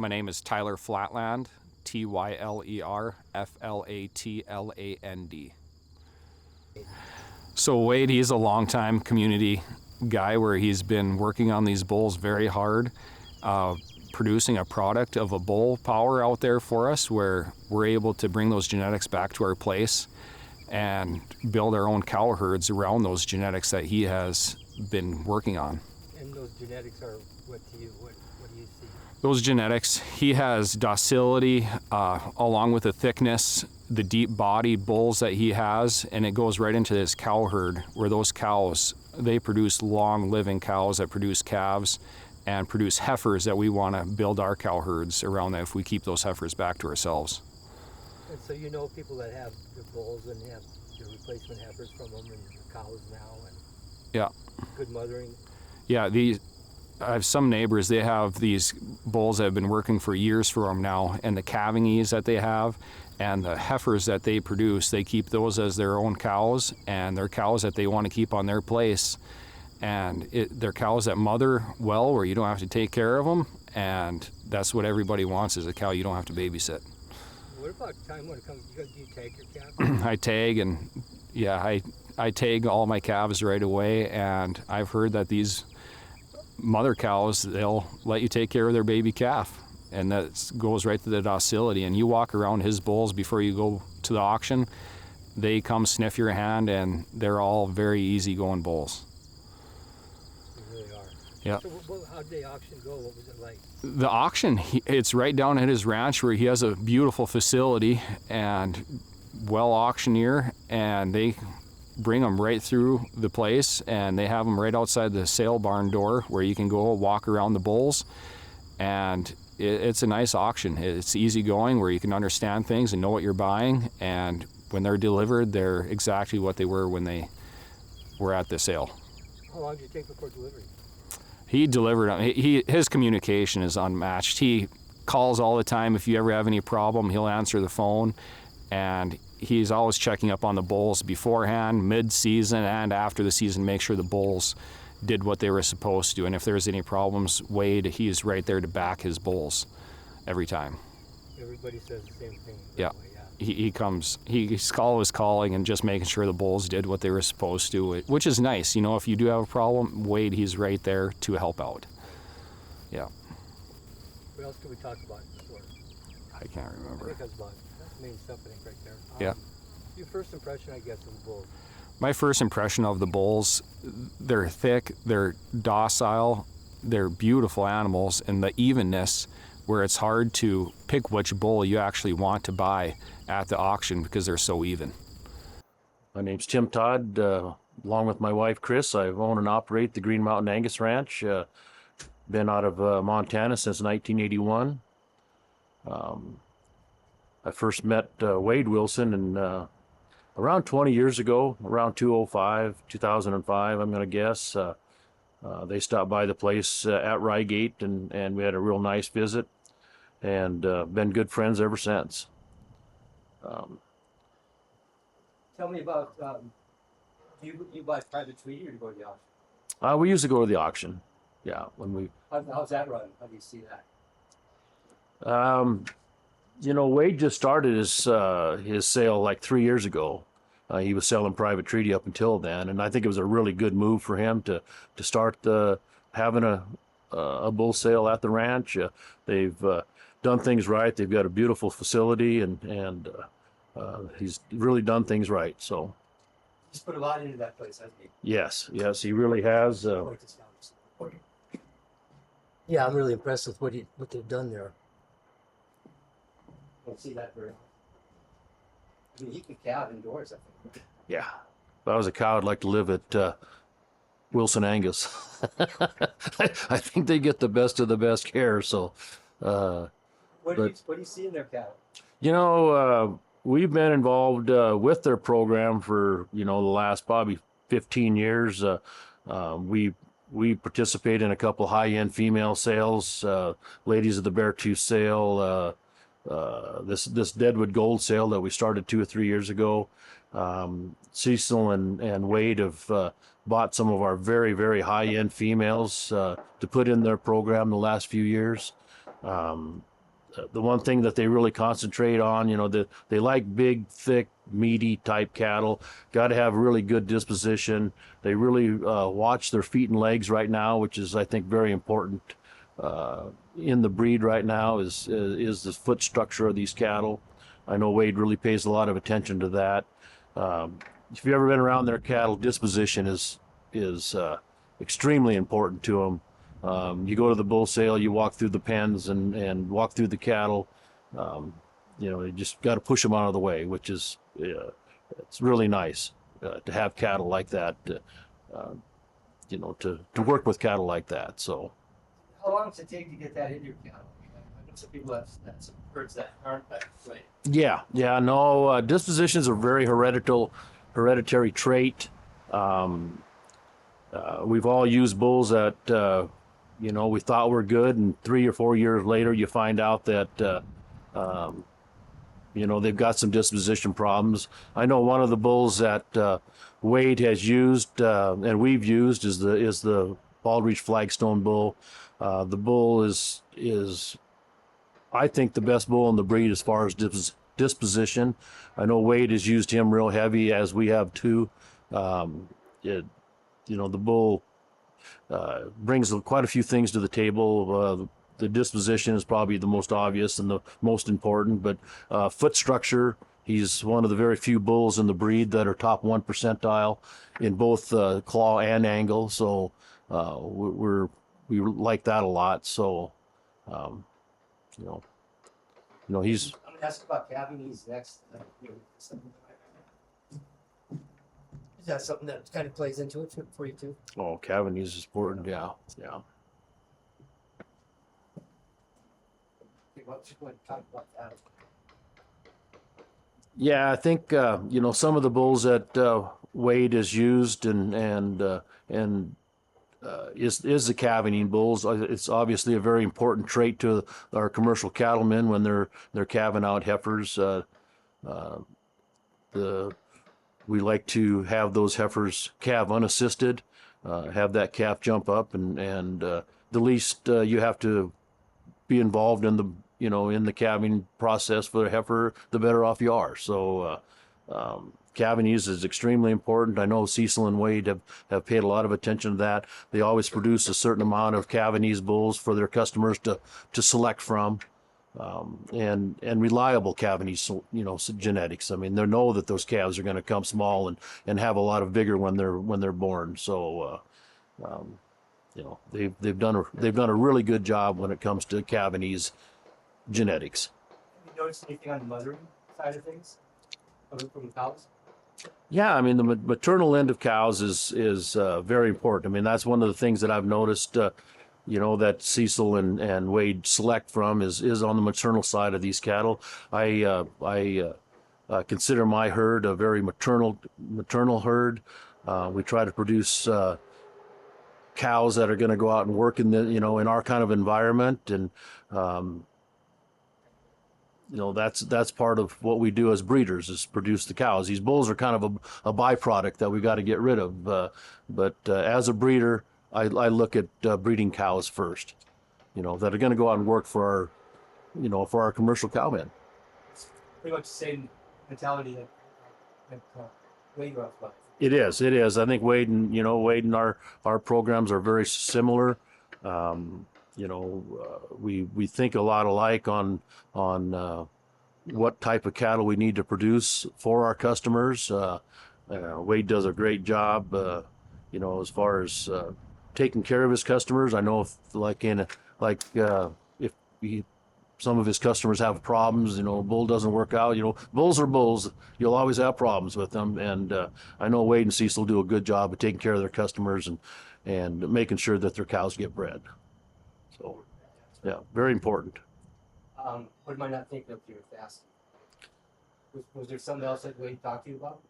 My name is Tyler Flatland, Tyler Flatland. So Wade, he's a longtime community guy where he's been working on these bulls very hard, producing a product of a bull power out there for us where we're able to bring those genetics back to our place and build our own cow herds around those genetics that he has been working on. And those genetics are what to you? What do you see? Those genetics, he has docility along with the thickness, the deep bodied bulls that he has, and it goes right into this cow herd where those cows, they produce long living cows that produce calves and produce heifers that we want to build our cow herds around that if we keep those heifers back to ourselves. And so you know people that have the bulls and have the replacement heifers from them and the cows now and Yeah. good mothering. Yeah, I have some neighbors, they have these bulls that have been working for years for them now, and the calving ease that they have and the heifers that they produce, they keep those as their own cows, and they're cows that they want to keep on their place. And they're cows that mother well, where you don't have to take care of them, and that's what everybody wants is a cow you don't have to babysit. What about time when it comes, do you tag your calf? I tag, and yeah, I tag all my calves right away, and I've heard that these mother cows, they'll let you take care of their baby calf, and that goes right to the docility. And you walk around his bulls before you go to the auction, they come sniff your hand, and they're all very easygoing bulls. They really are. Yeah. So how did the auction go? What was it like? The auction, it's right down at his ranch where he has a beautiful facility and well auctioneer, and they bring them right through the place, and they have them right outside the sale barn door where you can go walk around the bulls. And it's a nice auction. It's easy going where you can understand things and know what you're buying, and when they're delivered, they're exactly what they were when they were at the sale. How long did it take before delivery? He delivered them. His communication is unmatched. He calls all the time. If you ever have any problem, he'll answer the phone, and he's always checking up on the bulls beforehand, mid-season, and after the season, make sure the bulls did what they were supposed to. And if there's any problems, Wade, he's right there to back his bulls every time. Everybody says the same thing. Yeah. He comes, he's always calling and just making sure the bulls did what they were supposed to, which is nice. You know, if you do have a problem, Wade, he's right there to help out. Yeah. What else did we talk about before? I can't I remember. think that's the main stuff, I think, right there. Yeah. Your first impression, I guess, of the bulls. My first impression of the bulls, they're thick, they're docile, they're beautiful animals, and the evenness where it's hard to pick which bull you actually want to buy at the auction because they're so even. My name's Tim Todd. Along with my wife, Chris, I own and operate the Green Mountain Angus Ranch. Been out of Montana since 1981. I first met Wade Wilson in around 20 years ago, around 2005, I'm going to guess. They stopped by the place at Rygate, and we had a real nice visit, and been good friends ever since. Tell me about, you buy private treaty or you go to the auction? We used to go to the auction, yeah. When we, How's that run? How do you see that? you know, Wade just started his sale like 3 years ago. He was selling private treaty up until then, and I think it was a really good move for him to start having a bull sale at the ranch. They've done things right. They've got a beautiful facility, and he's really done things right. So, He's put a lot into that place, hasn't he? yes, he really has. Yeah, I'm really impressed with what they've done there. Don't see that very often. I mean, you can calve indoors, I think. Yeah, if I was a cow, I'd like to live at Wilson Angus. I think they get the best of the best care. So, What do you see in their cattle? you know, we've been involved with their program for the last probably 15 years. We participate in a couple high-end female sales, Ladies of the Beartooth sale, this Deadwood Gold sale that we started 2 or 3 years ago. Cecil and Wade have bought some of our very, very high-end females to put in their program the last few years. The one thing that they really concentrate on, they like big, thick, meaty type cattle. Got to have really good disposition. They really watch their feet and legs right now, which is, I think, very important in the breed right now. Is the foot structure of these cattle. I know Wade really pays a lot of attention to that. If you've ever been around their cattle, disposition is extremely important to them. You go to the bull sale, you walk through the pens and walk through the cattle. You just got to push them out of the way, which is it's really nice to have cattle like that. To work with cattle like that. So, How long does it take to get that into your cattle? I know some people have some herds that aren't that way. yeah, no, dispositions are very hereditary trait. We've all used bulls that we thought were good, and 3 or 4 years later, you find out that they've got some disposition problems. I know one of the bulls that Wade has used and we've used is the Baldrige Flagstone bull. The bull is I think the best bull in the breed as far as disposition. I know Wade has used him real heavy, as we have too. The bull brings quite a few things to the table. The disposition is probably the most obvious and the most important, but foot structure, he's one of the very few bulls in the breed that are top 1 percentile in both claw and angle. So we like that a lot. So, he's. I'm gonna ask about calving knees next. Is that something that kind of plays into it for you too? Oh, calving knees is important. Yeah. Okay, why don't you go ahead and talk about that? Yeah, I think some of the bulls that Wade has used and is the calving bulls. It's obviously a very important trait to our commercial cattlemen when they're calving out heifers. We like to have those heifers calve unassisted, have that calf jump up, and the least you have to be involved in the calving process for the heifer, the better off you are. So calving is extremely important. I know Cecil and Wade have paid a lot of attention to that. They always produce a certain amount of calving bulls for their customers to select from. And reliable calving genetics. I mean, they know that those calves are going to come small and have a lot of vigor when they're born. So, they've done a really good job when it comes to calving genetics. Have you noticed anything on the mothering side of things from the cows? Yeah, I mean, the maternal end of cows is very important. I mean, that's one of the things that I've noticed. That Cecil and Wade select from is on the maternal side of these cattle. I consider my herd a very maternal herd. We try to produce cows that are going to go out and work in in our kind of environment, and that's part of what we do as breeders, is produce the cows. These bulls are kind of a byproduct that we got to get rid of. But as a breeder, I look at breeding cows first, that are going to go out and work for our commercial cowmen. It's pretty much the same mentality that Wade runs by. It is. I think Wade and our programs are very similar. We think a lot alike on what type of cattle we need to produce for our customers. Wade does a great job, as far as taking care of his customers. I know if some of his customers have problems, a bull doesn't work out, bulls are bulls. You'll always have problems with them. And I know Wade and Cecil do a good job of taking care of their customers and making sure that their cows get bred. So, yeah, very important. What am I not thinking of here fast? Was there something else that Wade talked to you about?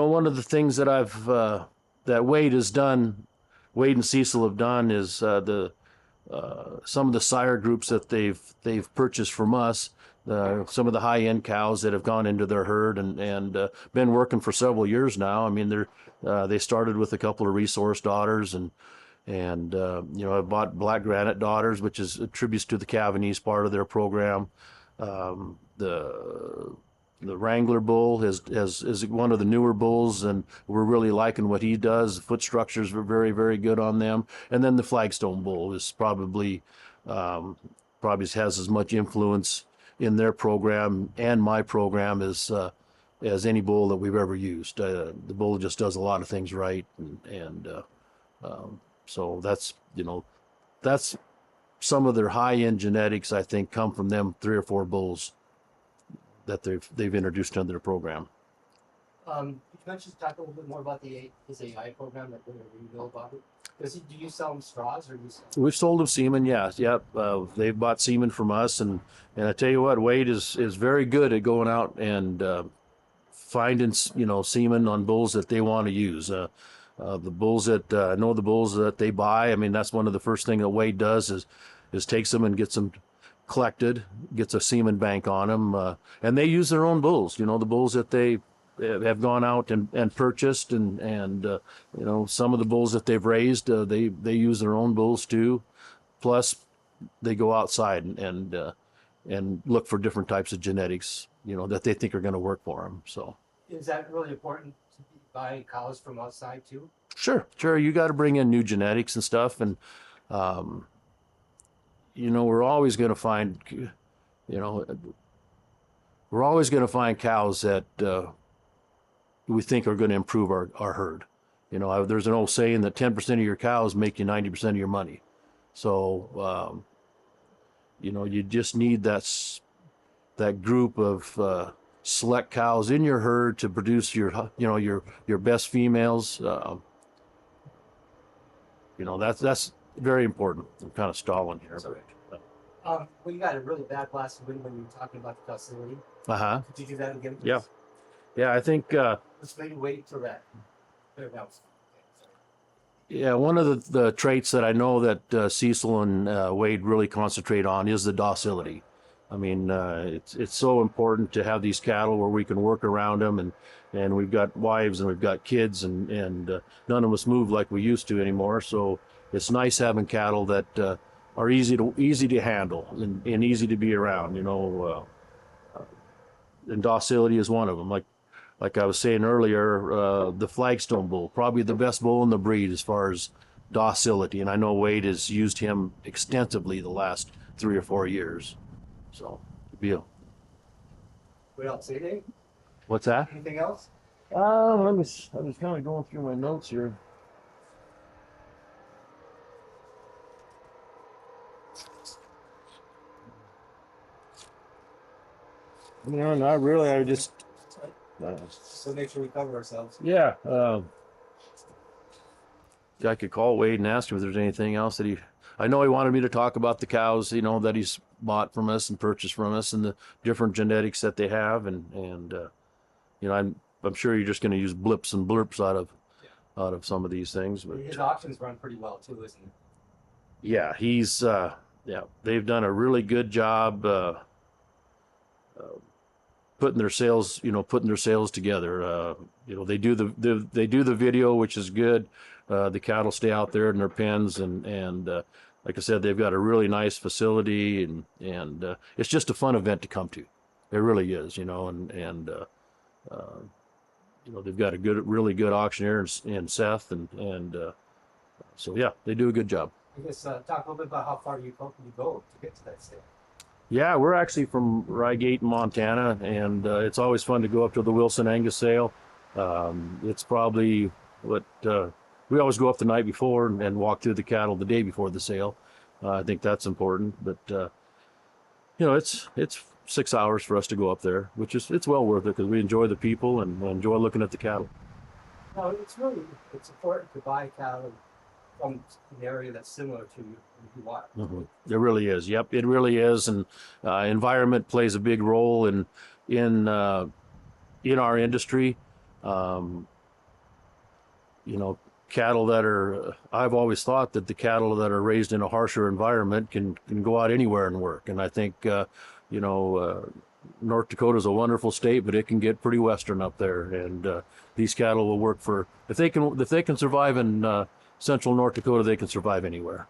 One of the things that that Wade and Cecil have done is some of the sire groups that they've purchased from us, some of the high-end cows that have gone into their herd and been working for several years now. I mean, they started with a couple of resource daughters, and And I bought Black Granite Daughters, which is attributes to the Cavanese part of their program. The Wrangler bull is one of the newer bulls, and we're really liking what he does. The foot structures were very, very good on them. And then the Flagstone bull is probably has as much influence in their program and my program as any bull that we've ever used. The bull just does a lot of things right, and so that's some of their high-end genetics. I think come from them 3 or 4 bulls that they've introduced into their program. You mentioned talk a little bit more about his AI program that you know about it. Do you sell them straws or do you sell them? We've sold them semen, yes, yep. They've bought semen from us, and I tell you what, Wade is very good at going out and finding semen on bulls that they want to use. The bulls that the bulls that they buy. I mean, that's one of the first thing that Wade does is takes them and gets them collected, gets a semen bank on them, and they use their own bulls. The bulls that they have gone out and purchased, and some of the bulls that they've raised, they use their own bulls too. Plus, they go outside and look for different types of genetics, that they think are going to work for them. So, is that really important to buy cows from outside too? Sure. You got to bring in new genetics and stuff, and we're always going to find, cows that we think are going to improve our herd. There's an old saying that 10% of your cows make you 90% of your money. So, you just need that group of select cows in your herd to produce your best females. That's very important. I'm kind of stalling here. Sorry. Well, you got a really bad blast of wind when you were talking about the docility. Could you do that again, please? Yeah. I think. Let's maybe wait till that. Yeah, one of the traits that I know that Cecil and Wade really concentrate on is the docility. I mean, it's so important to have these cattle where we can work around them, and we've got wives and we've got kids, and none of us move like we used to anymore. So it's nice having cattle that are easy to handle and easy to be around. And docility is one of them. Like I was saying earlier, the Flagstone bull, probably the best bull in the breed as far as docility. And I know Wade has used him extensively the last 3 or 4 years. So, good deal. What else? Anything? What's that? Anything else? I was kind of going through my notes here. Not really. I just. So make sure we cover ourselves. Yeah. I could call Wade and ask him if there's anything else that I know he wanted me to talk about the cows, that he's bought from us and purchased from us, and the different genetics that they have, and I'm sure you're just going to use blips and blurps out of some of these things. But his auctions run pretty well too, isn't it? Yeah, they've done a really good job putting their sales together. They do the video, which is good. The cattle stay out there in their pens, and like I said, they've got a really nice facility, and it's just a fun event to come to. It really is, and they've got a really good auctioneer in Seth, and so yeah, they do a good job. I guess talk a little bit about how far you go to get to that sale. Yeah, we're actually from Rygate, Montana, and it's always fun to go up to the Wilson Angus sale. It's probably we always go up the night before and walk through the cattle the day before the sale. I think that's important, but it's 6 hours for us to go up there, which it's well worth it because we enjoy the people and enjoy looking at the cattle. No, it's important to buy cattle from an area that's similar to you want. Mm-hmm. It really is. Yep, it really is, and environment plays a big role in our industry. Cattle that are. I've always thought that the cattle that are raised in a harsher environment can go out anywhere and work, and I think North Dakota is a wonderful state, but it can get pretty western up there, and these cattle will work if they can survive in central North Dakota, they can survive anywhere.